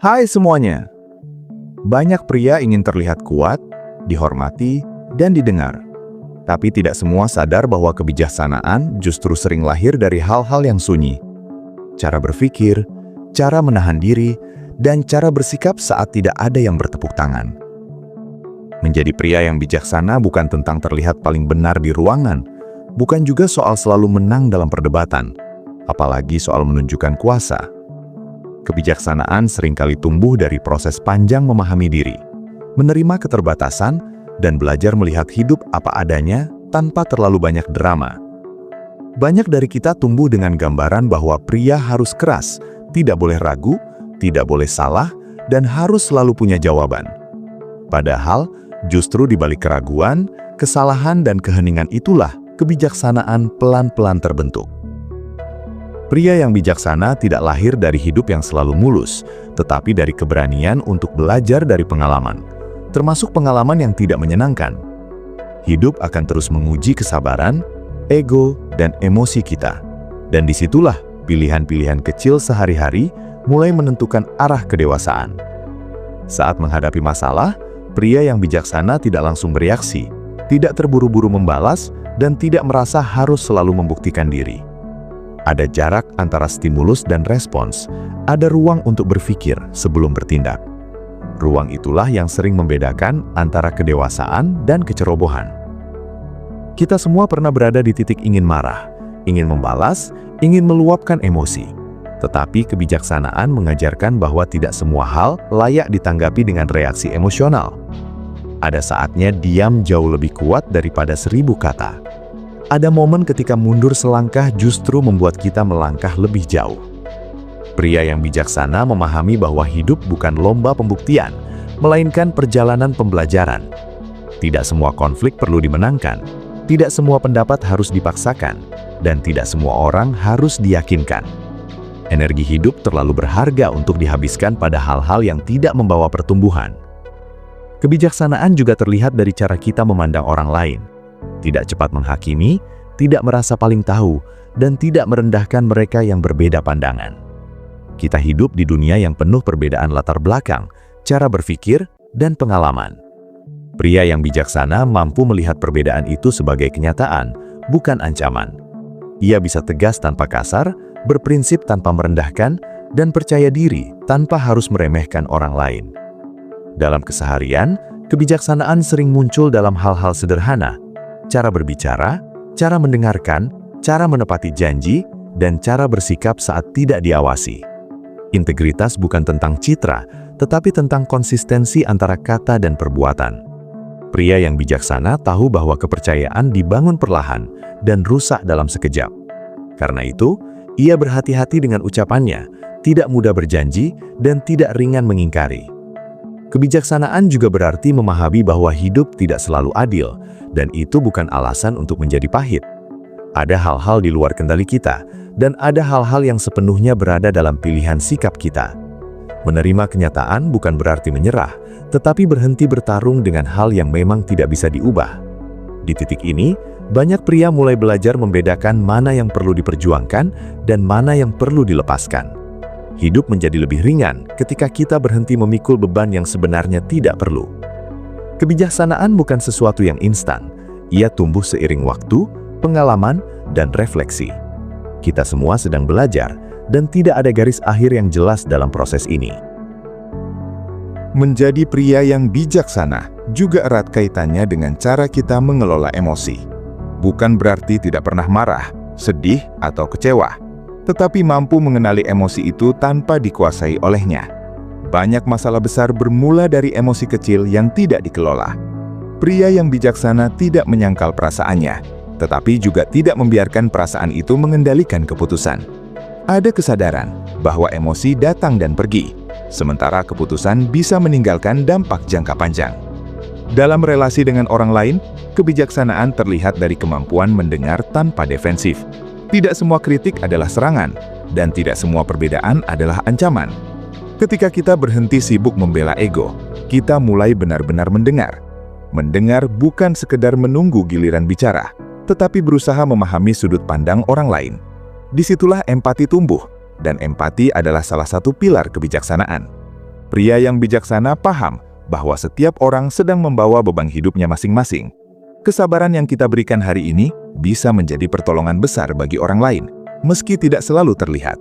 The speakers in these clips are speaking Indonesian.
Hai semuanya. Banyak pria ingin terlihat kuat, dihormati, dan didengar. Tapi tidak semua sadar bahwa kebijaksanaan justru sering lahir dari hal-hal yang sunyi. Cara berpikir, cara menahan diri, dan cara bersikap saat tidak ada yang bertepuk tangan. Menjadi pria yang bijaksana bukan tentang terlihat paling benar di ruangan, bukan juga soal selalu menang dalam perdebatan, apalagi soal menunjukkan kuasa. Kebijaksanaan seringkali tumbuh dari proses panjang memahami diri, menerima keterbatasan, dan belajar melihat hidup apa adanya tanpa terlalu banyak drama. Banyak dari kita tumbuh dengan gambaran bahwa pria harus keras, tidak boleh ragu, tidak boleh salah, dan harus selalu punya jawaban. Padahal, justru di balik keraguan, kesalahan, dan keheningan itulah kebijaksanaan pelan-pelan terbentuk. Pria yang bijaksana tidak lahir dari hidup yang selalu mulus, tetapi dari keberanian untuk belajar dari pengalaman, termasuk pengalaman yang tidak menyenangkan. Hidup akan terus menguji kesabaran, ego, dan emosi kita. Dan disitulah pilihan-pilihan kecil sehari-hari mulai menentukan arah kedewasaan. Saat menghadapi masalah, pria yang bijaksana tidak langsung bereaksi, tidak terburu-buru membalas, dan tidak merasa harus selalu membuktikan diri. Ada jarak antara stimulus dan respons, ada ruang untuk berpikir sebelum bertindak. Ruang itulah yang sering membedakan antara kedewasaan dan kecerobohan. Kita semua pernah berada di titik ingin marah, ingin membalas, ingin meluapkan emosi. Tetapi kebijaksanaan mengajarkan bahwa tidak semua hal layak ditanggapi dengan reaksi emosional. Ada saatnya diam jauh lebih kuat daripada 1000 kata. Ada momen ketika mundur selangkah justru membuat kita melangkah lebih jauh. Pria yang bijaksana memahami bahwa hidup bukan lomba pembuktian, melainkan perjalanan pembelajaran. Tidak semua konflik perlu dimenangkan, tidak semua pendapat harus dipaksakan, dan tidak semua orang harus diyakinkan. Energi hidup terlalu berharga untuk dihabiskan pada hal-hal yang tidak membawa pertumbuhan. Kebijaksanaan juga terlihat dari cara kita memandang orang lain. Tidak cepat menghakimi, tidak merasa paling tahu, dan tidak merendahkan mereka yang berbeda pandangan. Kita hidup di dunia yang penuh perbedaan latar belakang, cara berpikir, dan pengalaman. Pria yang bijaksana mampu melihat perbedaan itu sebagai kenyataan, bukan ancaman. Ia bisa tegas tanpa kasar, berprinsip tanpa merendahkan, dan percaya diri tanpa harus meremehkan orang lain. Dalam keseharian, kebijaksanaan sering muncul dalam hal-hal sederhana, cara berbicara, cara mendengarkan, cara menepati janji, dan cara bersikap saat tidak diawasi. Integritas bukan tentang citra, tetapi tentang konsistensi antara kata dan perbuatan. Pria yang bijaksana tahu bahwa kepercayaan dibangun perlahan dan rusak dalam sekejap. Karena itu, ia berhati-hati dengan ucapannya, tidak mudah berjanji, dan tidak ringan mengingkari. Kebijaksanaan juga berarti memahami bahwa hidup tidak selalu adil, dan itu bukan alasan untuk menjadi pahit. Ada hal-hal di luar kendali kita, dan ada hal-hal yang sepenuhnya berada dalam pilihan sikap kita. Menerima kenyataan bukan berarti menyerah, tetapi berhenti bertarung dengan hal yang memang tidak bisa diubah. Di titik ini, banyak pria mulai belajar membedakan mana yang perlu diperjuangkan dan mana yang perlu dilepaskan. Hidup menjadi lebih ringan ketika kita berhenti memikul beban yang sebenarnya tidak perlu. Kebijaksanaan bukan sesuatu yang instan. Ia tumbuh seiring waktu, pengalaman, dan refleksi. Kita semua sedang belajar, dan tidak ada garis akhir yang jelas dalam proses ini. Menjadi pria yang bijaksana juga erat kaitannya dengan cara kita mengelola emosi. Bukan berarti tidak pernah marah, sedih, atau kecewa, tetapi mampu mengenali emosi itu tanpa dikuasai olehnya. Banyak masalah besar bermula dari emosi kecil yang tidak dikelola. Pria yang bijaksana tidak menyangkal perasaannya, tetapi juga tidak membiarkan perasaan itu mengendalikan keputusan. Ada kesadaran bahwa emosi datang dan pergi, sementara keputusan bisa meninggalkan dampak jangka panjang. Dalam relasi dengan orang lain, kebijaksanaan terlihat dari kemampuan mendengar tanpa defensif. Tidak semua kritik adalah serangan, dan tidak semua perbedaan adalah ancaman. Ketika kita berhenti sibuk membela ego, kita mulai benar-benar mendengar. Mendengar bukan sekedar menunggu giliran bicara, tetapi berusaha memahami sudut pandang orang lain. Disitulah empati tumbuh, dan empati adalah salah satu pilar kebijaksanaan. Pria yang bijaksana paham bahwa setiap orang sedang membawa beban hidupnya masing-masing. Kesabaran yang kita berikan hari ini bisa menjadi pertolongan besar bagi orang lain, meski tidak selalu terlihat.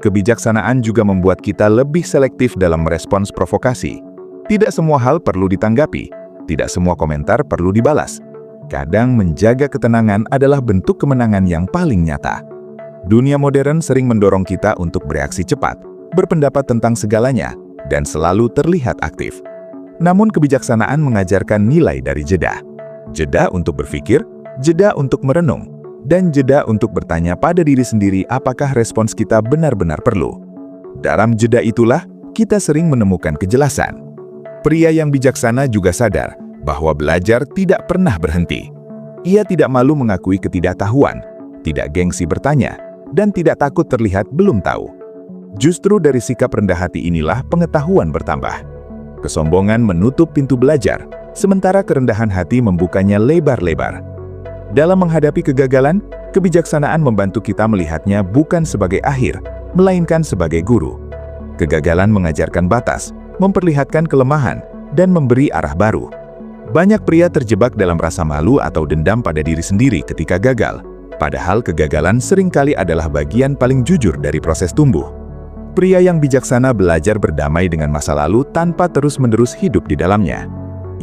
Kebijaksanaan juga membuat kita lebih selektif dalam merespons provokasi. Tidak semua hal perlu ditanggapi, tidak semua komentar perlu dibalas. Kadang menjaga ketenangan adalah bentuk kemenangan yang paling nyata. Dunia modern sering mendorong kita untuk bereaksi cepat, berpendapat tentang segalanya, dan selalu terlihat aktif. Namun kebijaksanaan mengajarkan nilai dari jeda. Jeda untuk berpikir, jeda untuk merenung, dan jeda untuk bertanya pada diri sendiri apakah respons kita benar-benar perlu. Dalam jeda itulah kita sering menemukan kejelasan. Pria yang bijaksana juga sadar bahwa belajar tidak pernah berhenti. Ia tidak malu mengakui ketidaktahuan, tidak gengsi bertanya, dan tidak takut terlihat belum tahu. Justru dari sikap rendah hati inilah pengetahuan bertambah. Kesombongan menutup pintu belajar, sementara kerendahan hati membukanya lebar-lebar. Dalam menghadapi kegagalan, kebijaksanaan membantu kita melihatnya bukan sebagai akhir, melainkan sebagai guru. Kegagalan mengajarkan batas, memperlihatkan kelemahan, dan memberi arah baru. Banyak pria terjebak dalam rasa malu atau dendam pada diri sendiri ketika gagal, padahal kegagalan seringkali adalah bagian paling jujur dari proses tumbuh. Pria yang bijaksana belajar berdamai dengan masa lalu tanpa terus-menerus hidup di dalamnya.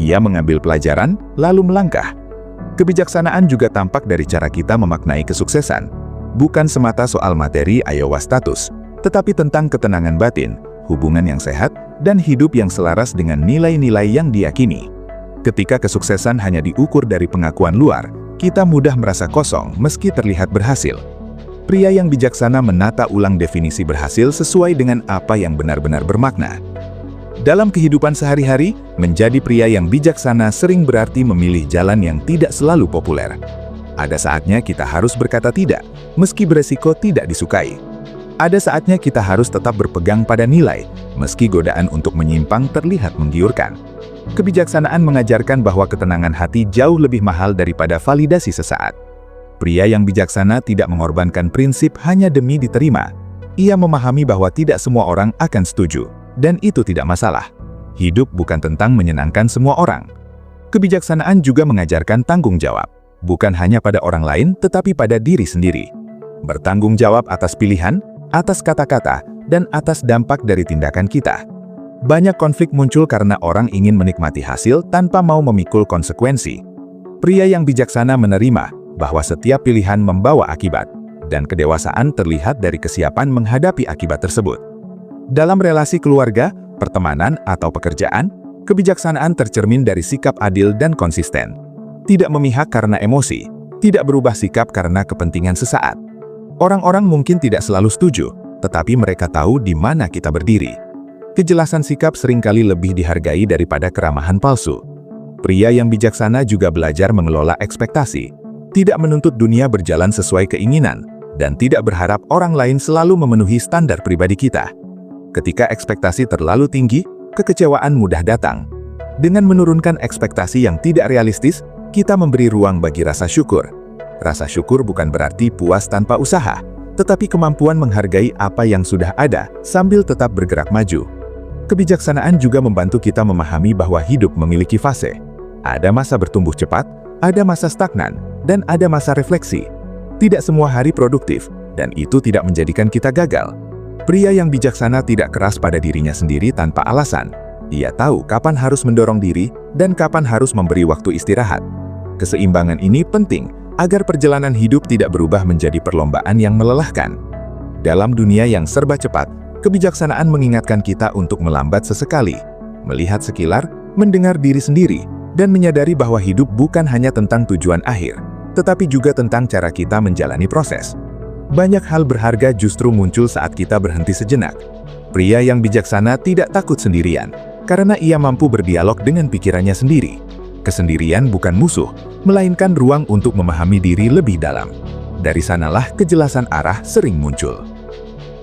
Ia mengambil pelajaran, lalu melangkah. Kebijaksanaan juga tampak dari cara kita memaknai kesuksesan. Bukan semata soal materi atau status, tetapi tentang ketenangan batin, hubungan yang sehat, dan hidup yang selaras dengan nilai-nilai yang diyakini. Ketika kesuksesan hanya diukur dari pengakuan luar, kita mudah merasa kosong meski terlihat berhasil. Pria yang bijaksana menata ulang definisi berhasil sesuai dengan apa yang benar-benar bermakna. Dalam kehidupan sehari-hari, menjadi pria yang bijaksana sering berarti memilih jalan yang tidak selalu populer. Ada saatnya kita harus berkata tidak, meski beresiko tidak disukai. Ada saatnya kita harus tetap berpegang pada nilai, meski godaan untuk menyimpang terlihat menggiurkan. Kebijaksanaan mengajarkan bahwa ketenangan hati jauh lebih mahal daripada validasi sesaat. Pria yang bijaksana tidak mengorbankan prinsip hanya demi diterima. Ia memahami bahwa tidak semua orang akan setuju, dan itu tidak masalah. Hidup bukan tentang menyenangkan semua orang. Kebijaksanaan juga mengajarkan tanggung jawab, bukan hanya pada orang lain tetapi pada diri sendiri. Bertanggung jawab atas pilihan, atas kata-kata, dan atas dampak dari tindakan kita. Banyak konflik muncul karena orang ingin menikmati hasil tanpa mau memikul konsekuensi. Pria yang bijaksana menerima bahwa setiap pilihan membawa akibat, dan kedewasaan terlihat dari kesiapan menghadapi akibat tersebut. Dalam relasi keluarga, pertemanan, atau pekerjaan, kebijaksanaan tercermin dari sikap adil dan konsisten. Tidak memihak karena emosi, tidak berubah sikap karena kepentingan sesaat. Orang-orang mungkin tidak selalu setuju, tetapi mereka tahu di mana kita berdiri. Kejelasan sikap seringkali lebih dihargai daripada keramahan palsu. Pria yang bijaksana juga belajar mengelola ekspektasi, tidak menuntut dunia berjalan sesuai keinginan, dan tidak berharap orang lain selalu memenuhi standar pribadi kita. Ketika ekspektasi terlalu tinggi, kekecewaan mudah datang. Dengan menurunkan ekspektasi yang tidak realistis, kita memberi ruang bagi rasa syukur. Rasa syukur bukan berarti puas tanpa usaha, tetapi kemampuan menghargai apa yang sudah ada sambil tetap bergerak maju. Kebijaksanaan juga membantu kita memahami bahwa hidup memiliki fase. Ada masa bertumbuh cepat, ada masa stagnan, dan ada masa refleksi. Tidak semua hari produktif, dan itu tidak menjadikan kita gagal. Pria yang bijaksana tidak keras pada dirinya sendiri tanpa alasan. Ia tahu kapan harus mendorong diri dan kapan harus memberi waktu istirahat. Keseimbangan ini penting agar perjalanan hidup tidak berubah menjadi perlombaan yang melelahkan. Dalam dunia yang serba cepat, kebijaksanaan mengingatkan kita untuk melambat sesekali, melihat sekilar, mendengar diri sendiri, dan menyadari bahwa hidup bukan hanya tentang tujuan akhir, tetapi juga tentang cara kita menjalani proses. Banyak hal berharga justru muncul saat kita berhenti sejenak. Pria yang bijaksana tidak takut sendirian, karena ia mampu berdialog dengan pikirannya sendiri. Kesendirian bukan musuh, melainkan ruang untuk memahami diri lebih dalam. Dari sanalah kejelasan arah sering muncul.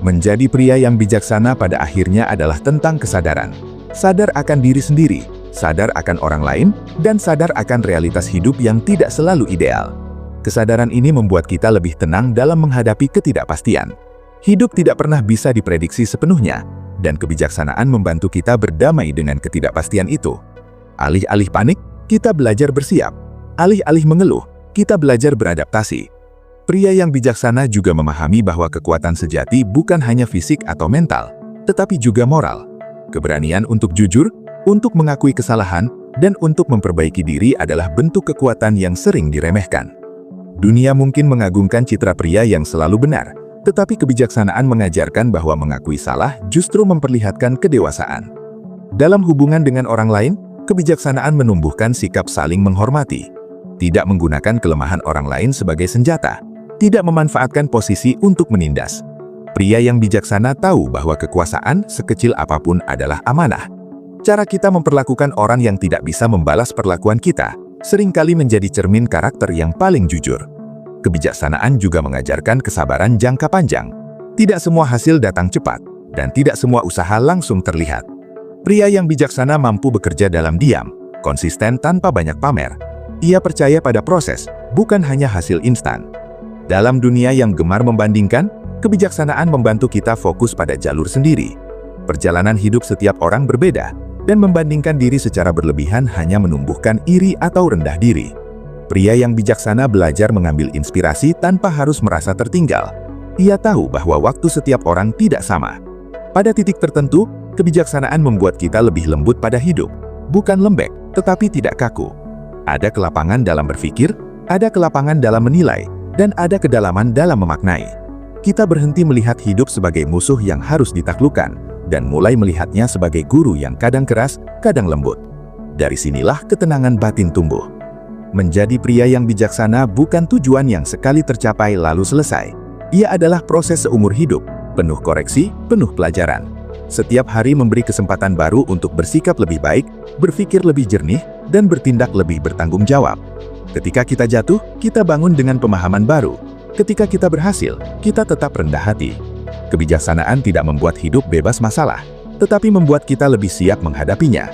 Menjadi pria yang bijaksana pada akhirnya adalah tentang kesadaran. Sadar akan diri sendiri, sadar akan orang lain, dan sadar akan realitas hidup yang tidak selalu ideal. Kesadaran ini membuat kita lebih tenang dalam menghadapi ketidakpastian. Hidup tidak pernah bisa diprediksi sepenuhnya, dan kebijaksanaan membantu kita berdamai dengan ketidakpastian itu. Alih-alih panik, kita belajar bersiap. Alih-alih mengeluh, kita belajar beradaptasi. Pria yang bijaksana juga memahami bahwa kekuatan sejati bukan hanya fisik atau mental, tetapi juga moral. Keberanian untuk jujur, untuk mengakui kesalahan, dan untuk memperbaiki diri adalah bentuk kekuatan yang sering diremehkan. Dunia mungkin mengagungkan citra pria yang selalu benar, tetapi kebijaksanaan mengajarkan bahwa mengakui salah justru memperlihatkan kedewasaan. Dalam hubungan dengan orang lain, kebijaksanaan menumbuhkan sikap saling menghormati, tidak menggunakan kelemahan orang lain sebagai senjata, tidak memanfaatkan posisi untuk menindas. Pria yang bijaksana tahu bahwa kekuasaan, sekecil apapun, adalah amanah. Cara kita memperlakukan orang yang tidak bisa membalas perlakuan kita seringkali menjadi cermin karakter yang paling jujur. Kebijaksanaan juga mengajarkan kesabaran jangka panjang. Tidak semua hasil datang cepat, dan tidak semua usaha langsung terlihat. Pria yang bijaksana mampu bekerja dalam diam, konsisten tanpa banyak pamer. Ia percaya pada proses, bukan hanya hasil instan. Dalam dunia yang gemar membandingkan, kebijaksanaan membantu kita fokus pada jalur sendiri. Perjalanan hidup setiap orang berbeda, dan membandingkan diri secara berlebihan hanya menumbuhkan iri atau rendah diri. Pria yang bijaksana belajar mengambil inspirasi tanpa harus merasa tertinggal. Ia tahu bahwa waktu setiap orang tidak sama. Pada titik tertentu, kebijaksanaan membuat kita lebih lembut pada hidup, bukan lembek, tetapi tidak kaku. Ada kelapangan dalam berpikir, ada kelapangan dalam menilai, dan ada kedalaman dalam memaknai. Kita berhenti melihat hidup sebagai musuh yang harus ditaklukkan, dan mulai melihatnya sebagai guru yang kadang keras, kadang lembut. Dari sinilah ketenangan batin tumbuh. Menjadi pria yang bijaksana bukan tujuan yang sekali tercapai lalu selesai. Ia adalah proses seumur hidup, penuh koreksi, penuh pelajaran. Setiap hari memberi kesempatan baru untuk bersikap lebih baik, berpikir lebih jernih, dan bertindak lebih bertanggung jawab. Ketika kita jatuh, kita bangun dengan pemahaman baru. Ketika kita berhasil, kita tetap rendah hati. Kebijaksanaan tidak membuat hidup bebas masalah, tetapi membuat kita lebih siap menghadapinya.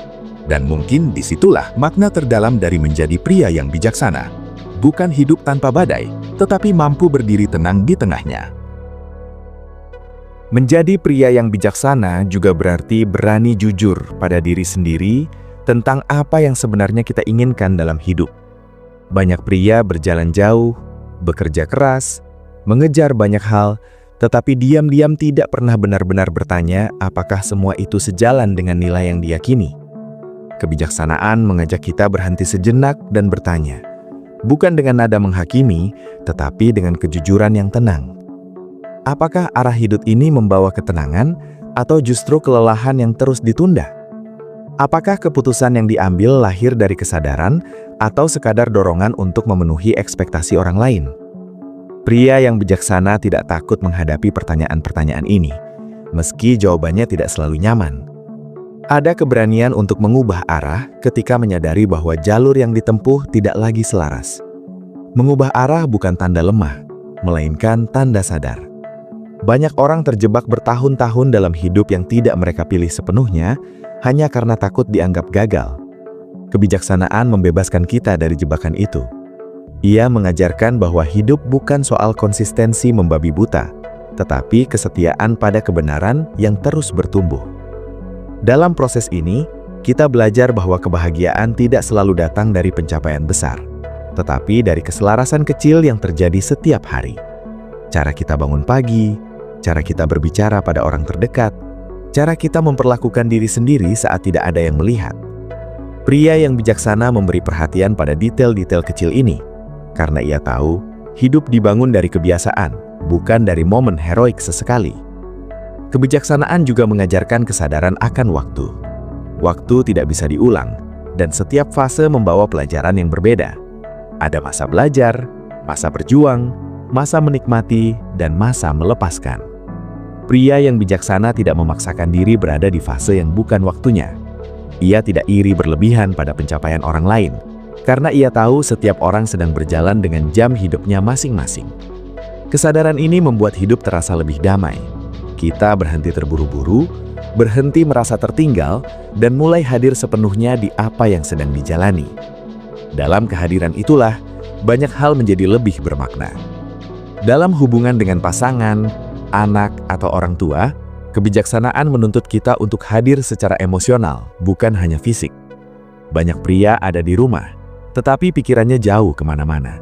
Dan mungkin disitulah makna terdalam dari menjadi pria yang bijaksana. Bukan hidup tanpa badai, tetapi mampu berdiri tenang di tengahnya. Menjadi pria yang bijaksana juga berarti berani jujur pada diri sendiri tentang apa yang sebenarnya kita inginkan dalam hidup. Banyak pria berjalan jauh, bekerja keras, mengejar banyak hal, tetapi diam-diam tidak pernah benar-benar bertanya apakah semua itu sejalan dengan nilai yang diyakini. Kebijaksanaan mengajak kita berhenti sejenak dan bertanya, bukan dengan nada menghakimi, tetapi dengan kejujuran yang tenang. Apakah arah hidup ini membawa ketenangan atau justru kelelahan yang terus ditunda? Apakah keputusan yang diambil lahir dari kesadaran atau sekadar dorongan untuk memenuhi ekspektasi orang lain? Pria yang bijaksana tidak takut menghadapi pertanyaan-pertanyaan ini, meski jawabannya tidak selalu nyaman. Ada keberanian untuk mengubah arah ketika menyadari bahwa jalur yang ditempuh tidak lagi selaras. Mengubah arah bukan tanda lemah, melainkan tanda sadar. Banyak orang terjebak bertahun-tahun dalam hidup yang tidak mereka pilih sepenuhnya, hanya karena takut dianggap gagal. Kebijaksanaan membebaskan kita dari jebakan itu. Ia mengajarkan bahwa hidup bukan soal konsistensi membabi buta, tetapi kesetiaan pada kebenaran yang terus bertumbuh. Dalam proses ini, kita belajar bahwa kebahagiaan tidak selalu datang dari pencapaian besar, tetapi dari keselarasan kecil yang terjadi setiap hari. Cara kita bangun pagi, cara kita berbicara pada orang terdekat, cara kita memperlakukan diri sendiri saat tidak ada yang melihat. Pria yang bijaksana memberi perhatian pada detail-detail kecil ini, karena ia tahu hidup dibangun dari kebiasaan, bukan dari momen heroik sesekali. Kebijaksanaan juga mengajarkan kesadaran akan waktu. Waktu tidak bisa diulang, dan setiap fase membawa pelajaran yang berbeda. Ada masa belajar, masa berjuang, masa menikmati, dan masa melepaskan. Pria yang bijaksana tidak memaksakan diri berada di fase yang bukan waktunya. Ia tidak iri berlebihan pada pencapaian orang lain, karena ia tahu setiap orang sedang berjalan dengan jam hidupnya masing-masing. Kesadaran ini membuat hidup terasa lebih damai. Kita berhenti terburu-buru, berhenti merasa tertinggal, dan mulai hadir sepenuhnya di apa yang sedang dijalani. Dalam kehadiran itulah, banyak hal menjadi lebih bermakna. Dalam hubungan dengan pasangan, anak, atau orang tua, Kebijaksanaan menuntut kita untuk hadir secara emosional, bukan hanya fisik. Banyak pria ada di rumah, tetapi pikirannya jauh kemana-mana.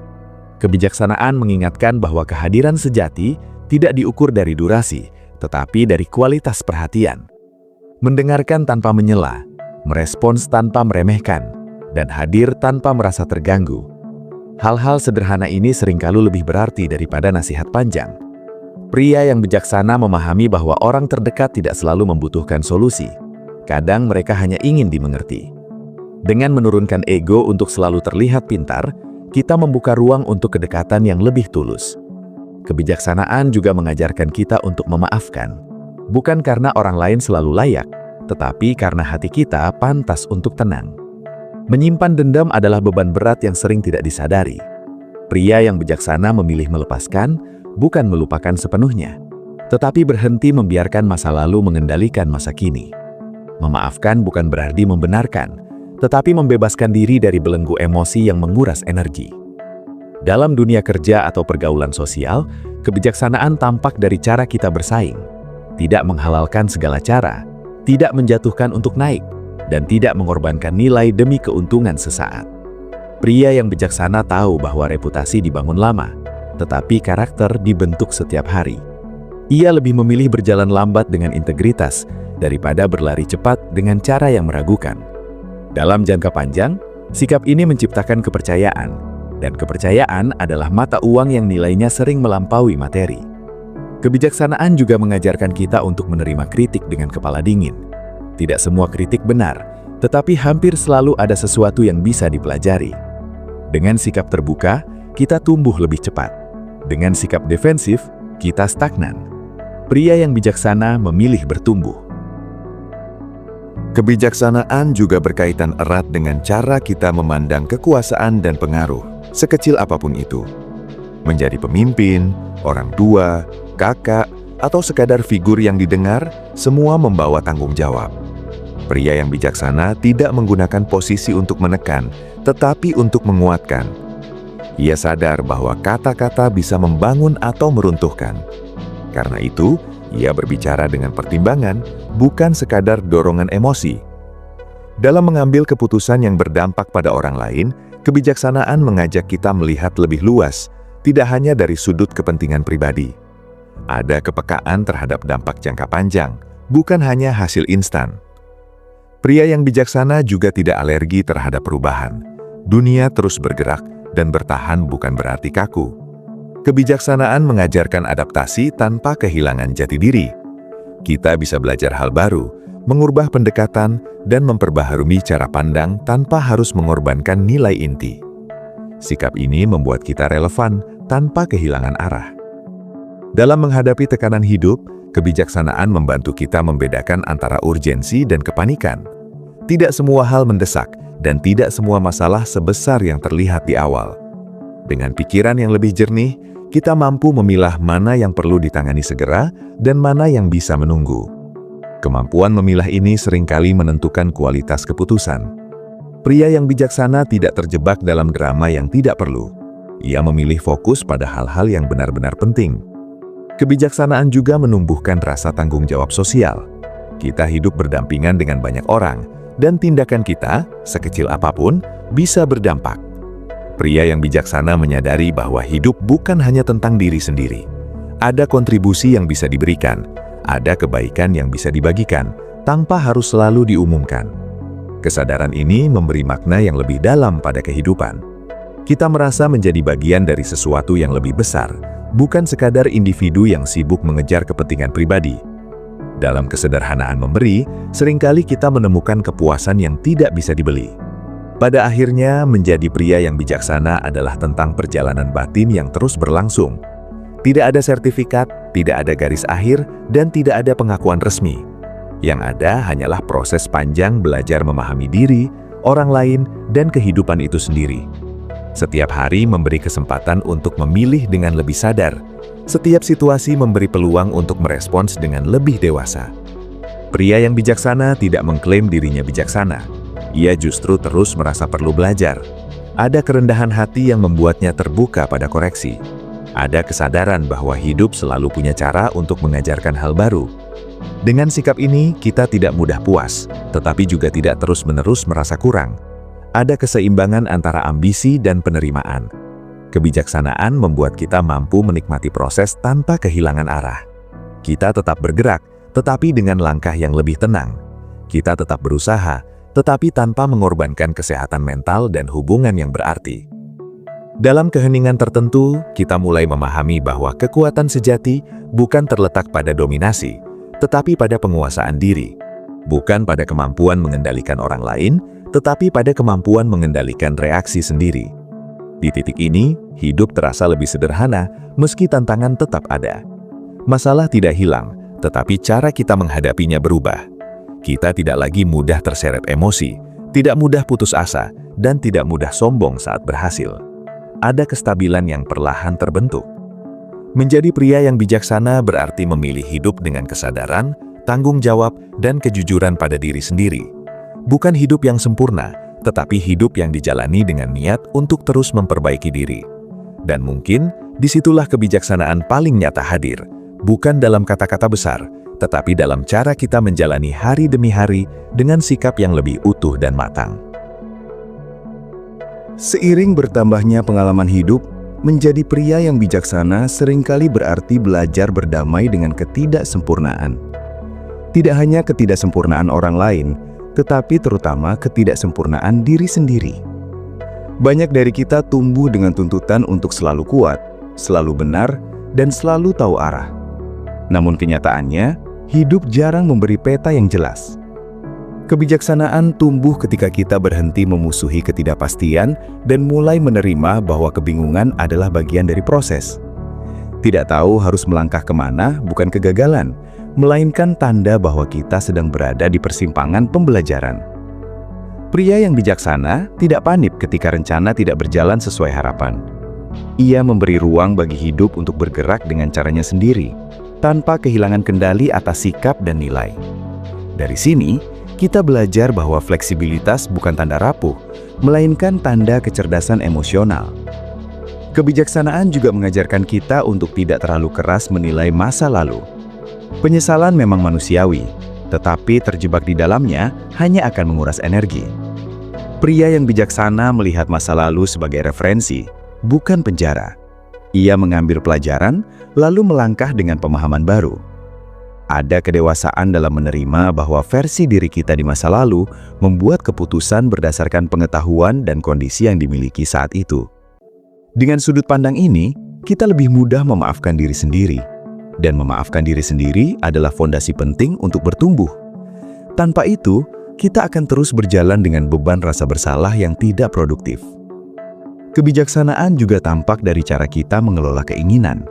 Kebijaksanaan mengingatkan bahwa kehadiran sejati tidak diukur dari durasi, tetapi dari kualitas perhatian. Mendengarkan tanpa menyela, merespons tanpa meremehkan, dan hadir tanpa merasa terganggu. Hal-hal sederhana ini seringkali lebih berarti daripada nasihat panjang. Pria yang bijaksana memahami bahwa orang terdekat tidak selalu membutuhkan solusi. Kadang mereka hanya ingin dimengerti. Dengan menurunkan ego untuk selalu terlihat pintar, kita membuka ruang untuk kedekatan yang lebih tulus. Kebijaksanaan juga mengajarkan kita untuk memaafkan. Bukan karena orang lain selalu layak, tetapi karena hati kita pantas untuk tenang. Menyimpan dendam adalah beban berat yang sering tidak disadari. Pria yang bijaksana memilih melepaskan, bukan melupakan sepenuhnya, tetapi berhenti membiarkan masa lalu mengendalikan masa kini. Memaafkan bukan berarti membenarkan, tetapi membebaskan diri dari belenggu emosi yang menguras energi. Dalam dunia kerja atau pergaulan sosial, kebijaksanaan tampak dari cara kita bersaing. Tidak menghalalkan segala cara, tidak menjatuhkan untuk naik, dan tidak mengorbankan nilai demi keuntungan sesaat. Pria yang bijaksana tahu bahwa reputasi dibangun lama, tetapi karakter dibentuk setiap hari. Ia lebih memilih berjalan lambat dengan integritas daripada berlari cepat dengan cara yang meragukan. Dalam jangka panjang, sikap ini menciptakan kepercayaan, dan kepercayaan adalah mata uang yang nilainya sering melampaui materi. Kebijaksanaan juga mengajarkan kita untuk menerima kritik dengan kepala dingin. Tidak semua kritik benar, tetapi hampir selalu ada sesuatu yang bisa dipelajari. Dengan sikap terbuka, kita tumbuh lebih cepat. Dengan sikap defensif, kita stagnan. Pria yang bijaksana memilih bertumbuh. Kebijaksanaan juga berkaitan erat dengan cara kita memandang kekuasaan dan pengaruh, sekecil apapun itu. Menjadi pemimpin, orang tua, kakak, atau sekadar figur yang didengar, semua membawa tanggung jawab. Pria yang bijaksana tidak menggunakan posisi untuk menekan, tetapi untuk menguatkan. Ia sadar bahwa kata-kata bisa membangun atau meruntuhkan. Karena itu, ia berbicara dengan pertimbangan, bukan sekadar dorongan emosi. Dalam mengambil keputusan yang berdampak pada orang lain, kebijaksanaan mengajak kita melihat lebih luas, tidak hanya dari sudut kepentingan pribadi. Ada kepekaan terhadap dampak jangka panjang, bukan hanya hasil instan. Pria yang bijaksana juga tidak alergi terhadap perubahan. Dunia terus bergerak, dan bertahan bukan berarti kaku. Kebijaksanaan mengajarkan adaptasi tanpa kehilangan jati diri. Kita bisa belajar hal baru, mengubah pendekatan, dan memperbaharui cara pandang tanpa harus mengorbankan nilai inti. Sikap ini membuat kita relevan tanpa kehilangan arah. Dalam menghadapi tekanan hidup, kebijaksanaan membantu kita membedakan antara urgensi dan kepanikan. Tidak semua hal mendesak, dan tidak semua masalah sebesar yang terlihat di awal. Dengan pikiran yang lebih jernih, kita mampu memilah mana yang perlu ditangani segera dan mana yang bisa menunggu. Kemampuan memilah ini seringkali menentukan kualitas keputusan. Pria yang bijaksana tidak terjebak dalam drama yang tidak perlu. Ia memilih fokus pada hal-hal yang benar-benar penting. Kebijaksanaan juga menumbuhkan rasa tanggung jawab sosial. Kita hidup berdampingan dengan banyak orang, dan tindakan kita, sekecil apapun, bisa berdampak. Pria yang bijaksana menyadari bahwa hidup bukan hanya tentang diri sendiri. Ada kontribusi yang bisa diberikan, ada kebaikan yang bisa dibagikan, tanpa harus selalu diumumkan. Kesadaran ini memberi makna yang lebih dalam pada kehidupan. Kita merasa menjadi bagian dari sesuatu yang lebih besar, bukan sekadar individu yang sibuk mengejar kepentingan pribadi. Dalam kesederhanaan memberi, seringkali kita menemukan kepuasan yang tidak bisa dibeli. Pada akhirnya, menjadi pria yang bijaksana adalah tentang perjalanan batin yang terus berlangsung. Tidak ada sertifikat, tidak ada garis akhir, dan tidak ada pengakuan resmi. Yang ada hanyalah proses panjang belajar memahami diri, orang lain, dan kehidupan itu sendiri. Setiap hari memberi kesempatan untuk memilih dengan lebih sadar. Setiap situasi memberi peluang untuk merespons dengan lebih dewasa. Pria yang bijaksana tidak mengklaim dirinya bijaksana. Ia justru terus merasa perlu belajar. Ada kerendahan hati yang membuatnya terbuka pada koreksi. Ada kesadaran bahwa hidup selalu punya cara untuk mengajarkan hal baru. Dengan sikap ini, kita tidak mudah puas, tetapi juga tidak terus-menerus merasa kurang. Ada keseimbangan antara ambisi dan penerimaan. Kebijaksanaan membuat kita mampu menikmati proses tanpa kehilangan arah. Kita tetap bergerak, tetapi dengan langkah yang lebih tenang. Kita tetap berusaha, tetapi tanpa mengorbankan kesehatan mental dan hubungan yang berarti. Dalam keheningan tertentu, kita mulai memahami bahwa kekuatan sejati bukan terletak pada dominasi, tetapi pada penguasaan diri. Bukan pada kemampuan mengendalikan orang lain, tetapi pada kemampuan mengendalikan reaksi sendiri. Di titik ini, hidup terasa lebih sederhana meski tantangan tetap ada. Masalah tidak hilang, tetapi cara kita menghadapinya berubah. Kita tidak lagi mudah terseret emosi, tidak mudah putus asa, dan tidak mudah sombong saat berhasil. Ada kestabilan yang perlahan terbentuk. Menjadi pria yang bijaksana berarti memilih hidup dengan kesadaran, tanggung jawab, dan kejujuran pada diri sendiri. Bukan hidup yang sempurna, tetapi hidup yang dijalani dengan niat untuk terus memperbaiki diri. Dan mungkin, disitulah kebijaksanaan paling nyata hadir, bukan dalam kata-kata besar, tetapi dalam cara kita menjalani hari demi hari dengan sikap yang lebih utuh dan matang. Seiring bertambahnya pengalaman hidup, menjadi pria yang bijaksana seringkali berarti belajar berdamai dengan ketidaksempurnaan. Tidak hanya ketidaksempurnaan orang lain, tetapi terutama ketidaksempurnaan diri sendiri. Banyak dari kita tumbuh dengan tuntutan untuk selalu kuat, selalu benar, dan selalu tahu arah. Namun kenyataannya, hidup jarang memberi peta yang jelas. Kebijaksanaan tumbuh ketika kita berhenti memusuhi ketidakpastian dan mulai menerima bahwa kebingungan adalah bagian dari proses. Tidak tahu harus melangkah kemana bukan kegagalan, melainkan tanda bahwa kita sedang berada di persimpangan pembelajaran. Pria yang bijaksana tidak panik ketika rencana tidak berjalan sesuai harapan. Ia memberi ruang bagi hidup untuk bergerak dengan caranya sendiri, tanpa kehilangan kendali atas sikap dan nilai. Dari sini, kita belajar bahwa fleksibilitas bukan tanda rapuh, melainkan tanda kecerdasan emosional. Kebijaksanaan juga mengajarkan kita untuk tidak terlalu keras menilai masa lalu. Penyesalan memang manusiawi, tetapi terjebak di dalamnya hanya akan menguras energi. Pria yang bijaksana melihat masa lalu sebagai referensi, bukan penjara. Ia mengambil pelajaran, lalu melangkah dengan pemahaman baru. Ada kedewasaan dalam menerima bahwa versi diri kita di masa lalu membuat keputusan berdasarkan pengetahuan dan kondisi yang dimiliki saat itu. Dengan sudut pandang ini, kita lebih mudah memaafkan diri sendiri. Dan memaafkan diri sendiri adalah fondasi penting untuk bertumbuh. Tanpa itu, kita akan terus berjalan dengan beban rasa bersalah yang tidak produktif. Kebijaksanaan juga tampak dari cara kita mengelola keinginan.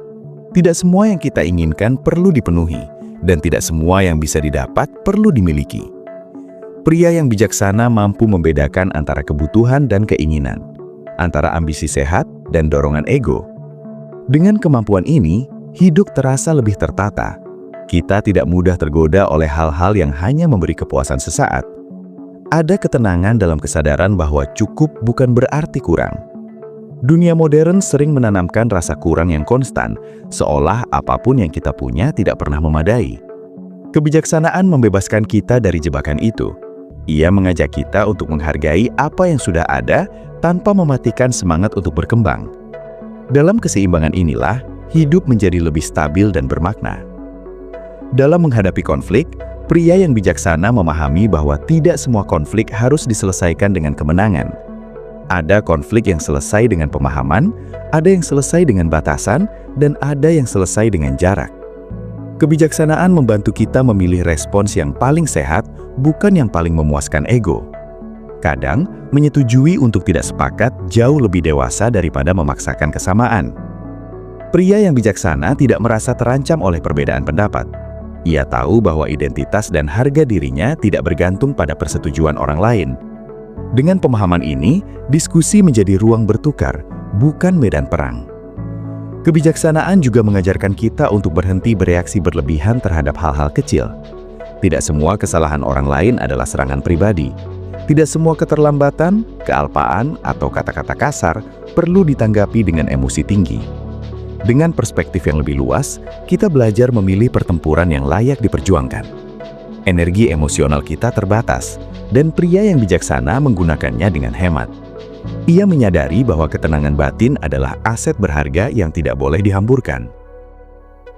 Tidak semua yang kita inginkan perlu dipenuhi. Dan tidak semua yang bisa didapat perlu dimiliki. Pria yang bijaksana mampu membedakan antara kebutuhan dan keinginan, antara ambisi sehat dan dorongan ego. Dengan kemampuan ini, hidup terasa lebih tertata. Kita tidak mudah tergoda oleh hal-hal yang hanya memberi kepuasan sesaat. Ada ketenangan dalam kesadaran bahwa cukup bukan berarti kurang. Dunia modern sering menanamkan rasa kurang yang konstan, seolah apapun yang kita punya tidak pernah memadai. Kebijaksanaan membebaskan kita dari jebakan itu. Ia mengajak kita untuk menghargai apa yang sudah ada tanpa mematikan semangat untuk berkembang. Dalam keseimbangan inilah, hidup menjadi lebih stabil dan bermakna. Dalam menghadapi konflik, pria yang bijaksana memahami bahwa tidak semua konflik harus diselesaikan dengan kemenangan. Ada konflik yang selesai dengan pemahaman, ada yang selesai dengan batasan, dan ada yang selesai dengan jarak. Kebijaksanaan membantu kita memilih respons yang paling sehat, bukan yang paling memuaskan ego. Kadang, menyetujui untuk tidak sepakat jauh lebih dewasa daripada memaksakan kesamaan. Pria yang bijaksana tidak merasa terancam oleh perbedaan pendapat. Ia tahu bahwa identitas dan harga dirinya tidak bergantung pada persetujuan orang lain. Dengan pemahaman ini, diskusi menjadi ruang bertukar, bukan medan perang. Kebijaksanaan juga mengajarkan kita untuk berhenti bereaksi berlebihan terhadap hal-hal kecil. Tidak semua kesalahan orang lain adalah serangan pribadi. Tidak semua keterlambatan, kealpaan, atau kata-kata kasar perlu ditanggapi dengan emosi tinggi. Dengan perspektif yang lebih luas, kita belajar memilih pertempuran yang layak diperjuangkan. Energi emosional kita terbatas, dan pria yang bijaksana menggunakannya dengan hemat. Ia menyadari bahwa ketenangan batin adalah aset berharga yang tidak boleh dihamburkan.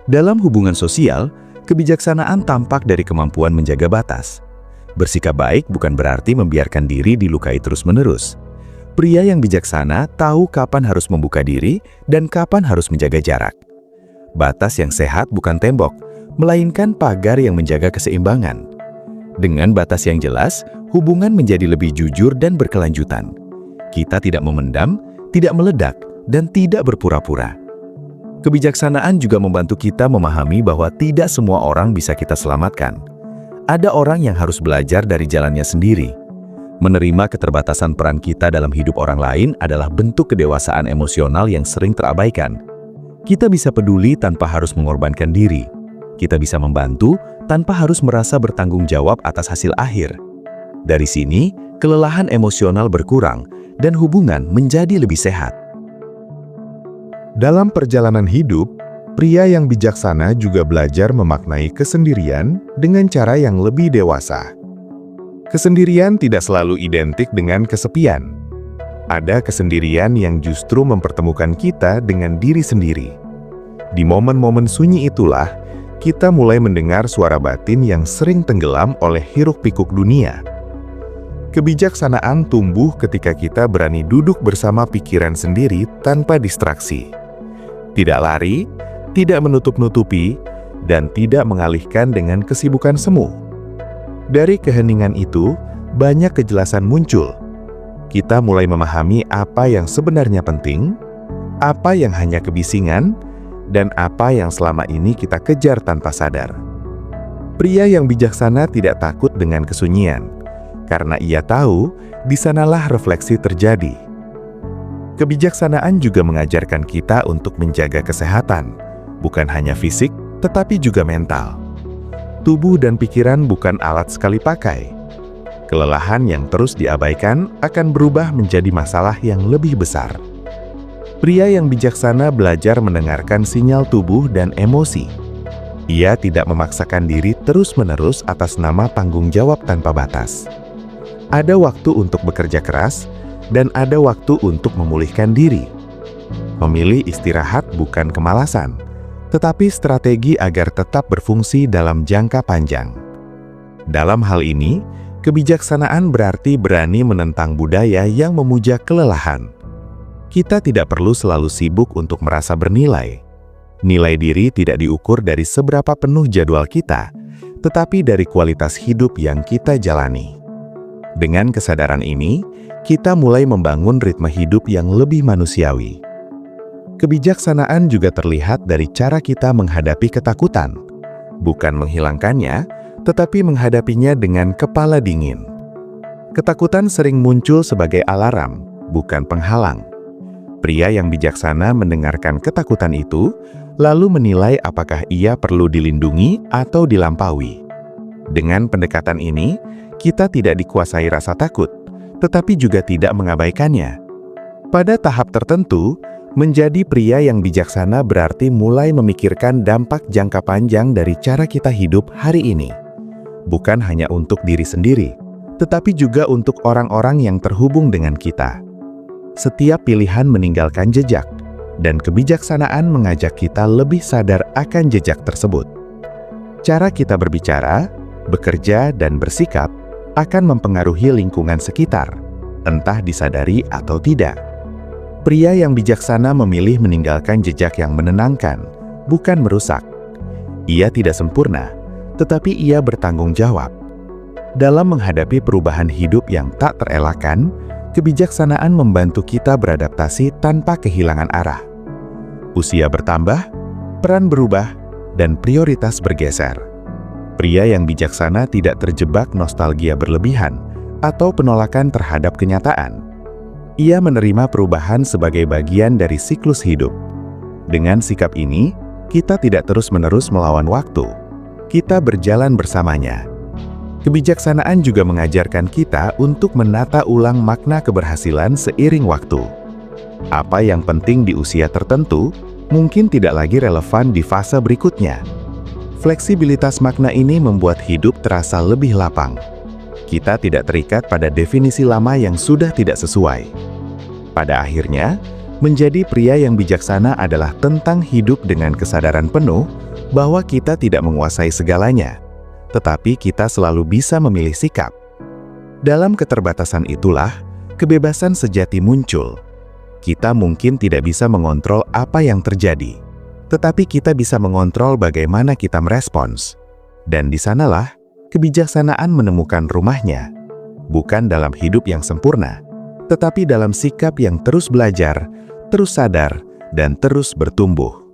Dalam hubungan sosial, kebijaksanaan tampak dari kemampuan menjaga batas. Bersikap baik bukan berarti membiarkan diri dilukai terus-menerus. Pria yang bijaksana tahu kapan harus membuka diri dan kapan harus menjaga jarak. Batas yang sehat bukan tembok, melainkan pagar yang menjaga keseimbangan. Dengan batas yang jelas, hubungan menjadi lebih jujur dan berkelanjutan. Kita tidak memendam, tidak meledak, dan tidak berpura-pura. Kebijaksanaan juga membantu kita memahami bahwa tidak semua orang bisa kita selamatkan. Ada orang yang harus belajar dari jalannya sendiri. Menerima keterbatasan peran kita dalam hidup orang lain adalah bentuk kedewasaan emosional yang sering terabaikan. Kita bisa peduli tanpa harus mengorbankan diri. Kita bisa membantu tanpa harus merasa bertanggung jawab atas hasil akhir. Dari sini, kelelahan emosional berkurang dan hubungan menjadi lebih sehat. Dalam perjalanan hidup, pria yang bijaksana juga belajar memaknai kesendirian dengan cara yang lebih dewasa. Kesendirian tidak selalu identik dengan kesepian. Ada kesendirian yang justru mempertemukan kita dengan diri sendiri. Di momen-momen sunyi itulah, kita mulai mendengar suara batin yang sering tenggelam oleh hiruk-pikuk dunia. Kebijaksanaan tumbuh ketika kita berani duduk bersama pikiran sendiri tanpa distraksi. Tidak lari, tidak menutup-nutupi, dan tidak mengalihkan dengan kesibukan semu. Dari keheningan itu, banyak kejelasan muncul. Kita mulai memahami apa yang sebenarnya penting, apa yang hanya kebisingan, dan apa yang selama ini kita kejar tanpa sadar. Pria yang bijaksana tidak takut dengan kesunyian, karena ia tahu di sanalah refleksi terjadi. Kebijaksanaan juga mengajarkan kita untuk menjaga kesehatan, bukan hanya fisik, tetapi juga mental. Tubuh dan pikiran bukan alat sekali pakai. Kelelahan yang terus diabaikan akan berubah menjadi masalah yang lebih besar. Pria yang bijaksana belajar mendengarkan sinyal tubuh dan emosi. Ia tidak memaksakan diri terus-menerus atas nama tanggung jawab tanpa batas. Ada waktu untuk bekerja keras, dan ada waktu untuk memulihkan diri. Memilih istirahat bukan kemalasan, tetapi strategi agar tetap berfungsi dalam jangka panjang. Dalam hal ini, kebijaksanaan berarti berani menentang budaya yang memuja kelelahan. Kita tidak perlu selalu sibuk untuk merasa bernilai. Nilai diri tidak diukur dari seberapa penuh jadwal kita, tetapi dari kualitas hidup yang kita jalani. Dengan kesadaran ini, kita mulai membangun ritme hidup yang lebih manusiawi. Kebijaksanaan juga terlihat dari cara kita menghadapi ketakutan, bukan menghilangkannya, tetapi menghadapinya dengan kepala dingin. Ketakutan sering muncul sebagai alarm, bukan penghalang. Pria yang bijaksana mendengarkan ketakutan itu, lalu menilai apakah ia perlu dilindungi atau dilampaui. Dengan pendekatan ini, kita tidak dikuasai rasa takut, tetapi juga tidak mengabaikannya. Pada tahap tertentu, menjadi pria yang bijaksana berarti mulai memikirkan dampak jangka panjang dari cara kita hidup hari ini. Bukan hanya untuk diri sendiri, tetapi juga untuk orang-orang yang terhubung dengan kita. Setiap pilihan meninggalkan jejak, dan kebijaksanaan mengajak kita lebih sadar akan jejak tersebut. Cara kita berbicara, bekerja, dan bersikap akan mempengaruhi lingkungan sekitar, entah disadari atau tidak. Pria yang bijaksana memilih meninggalkan jejak yang menenangkan, bukan merusak. Ia tidak sempurna, tetapi ia bertanggung jawab. Dalam menghadapi perubahan hidup yang tak terelakkan, kebijaksanaan membantu kita beradaptasi tanpa kehilangan arah. Usia bertambah, peran berubah, dan prioritas bergeser. Pria yang bijaksana tidak terjebak nostalgia berlebihan atau penolakan terhadap kenyataan. Ia menerima perubahan sebagai bagian dari siklus hidup. Dengan sikap ini, kita tidak terus-menerus melawan waktu. Kita berjalan bersamanya. Kebijaksanaan juga mengajarkan kita untuk menata ulang makna keberhasilan seiring waktu. Apa yang penting di usia tertentu, mungkin tidak lagi relevan di fase berikutnya. Fleksibilitas makna ini membuat hidup terasa lebih lapang. Kita tidak terikat pada definisi lama yang sudah tidak sesuai. Pada akhirnya, menjadi pria yang bijaksana adalah tentang hidup dengan kesadaran penuh bahwa kita tidak menguasai segalanya, tetapi kita selalu bisa memilih sikap. Dalam keterbatasan itulah, kebebasan sejati muncul. Kita mungkin tidak bisa mengontrol apa yang terjadi, tetapi kita bisa mengontrol bagaimana kita merespons. Dan di sanalah kebijaksanaan menemukan rumahnya, bukan dalam hidup yang sempurna, tetapi dalam sikap yang terus belajar, terus sadar, dan terus bertumbuh.